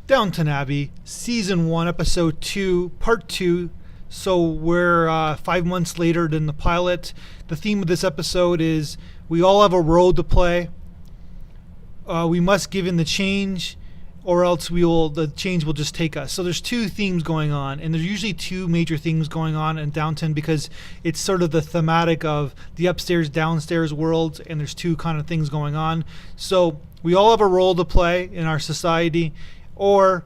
Downton Abbey, Season 1, Episode 2, Part 2. So we're 5 months later than the pilot. The theme of this episode is we all have a role to play. We must give in the change, or else the change will just take us. So there's two themes going on, and there's usually two major themes going on in Downton because it's sort of the thematic of the upstairs, downstairs worlds, and there's two kind of things going on. So we all have a role to play in our society, or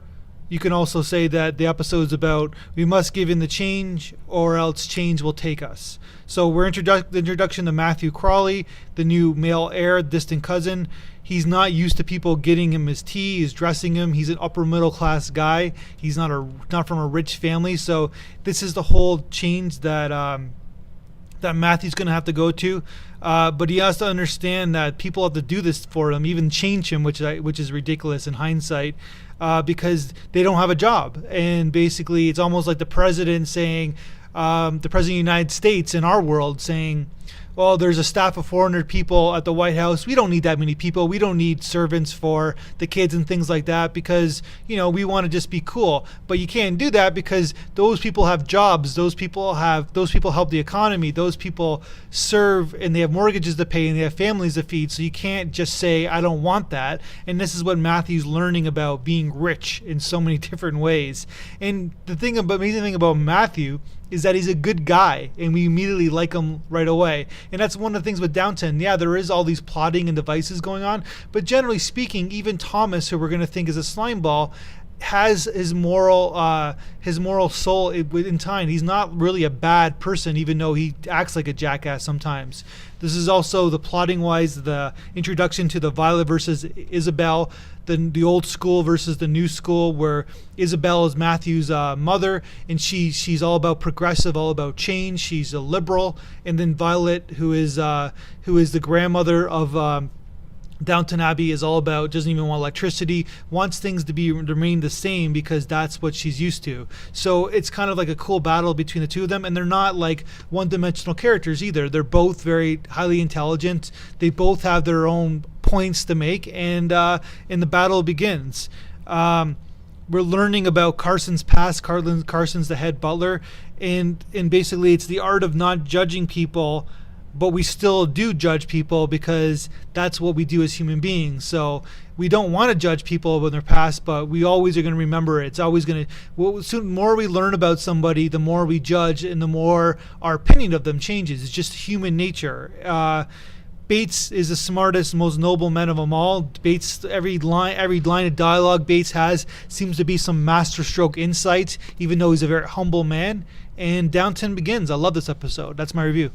you can also say that the episode's about we must give in the change or else change will take us. So we're the introduction to Matthew Crawley, the new male heir, distant cousin. He's not used to people getting him his tea. He's dressing him. He's an upper middle class guy. He's not from a rich family. So this is the whole change that Matthew's going to have to go to. But he has to understand that people have to do this for him, even change him, which is ridiculous in hindsight, because they don't have a job. And basically, it's almost like the president saying, the president of the United States in our world saying, well, there's a staff of 400 people at the White House. We don't need that many people. We don't need servants for the kids and things like that because, we want to just be cool. But you can't do that because those people have jobs. Those people help the economy. Those people serve and they have mortgages to pay and they have families to feed. So you can't just say, I don't want that. And this is what Matthew's learning about being rich in so many different ways. And the amazing thing about Matthew is that he's a good guy and we immediately like him right away. And that's one of the things with Downton. Yeah, there is all these plotting and devices going on, but generally speaking, even Thomas, who we're going to think is a slimeball, has his moral soul in time. He's not really a bad person, even though he acts like a jackass sometimes. This is also the plotting wise, the introduction to the Violet versus Isabel, the old school versus the new school, where Isabel is Matthew's mother, and she's all about progressive, all about change. She's a liberal, and then Violet, who is the grandmother of Downton Abbey, is all about, doesn't even want electricity, wants things to remain the same because that's what she's used to. So it's kind of like a cool battle between the two of them, and they're not like one-dimensional characters either. They're both very highly intelligent. They both have their own points to make, and the battle begins. We're learning about Carson's past. Carson's the head butler, and basically it's the art of not judging people, but we still do judge people because that's what we do as human beings. So we don't want to judge people when they're past, but we always are going to remember it. It's always going to, the more we learn about somebody, the more we judge and the more our opinion of them changes. It's just human nature. Bates is the smartest, most noble man of them all. Bates, every line of dialogue Bates has seems to be some masterstroke insight, even though he's a very humble man. And Downton begins. I love this episode. That's my review.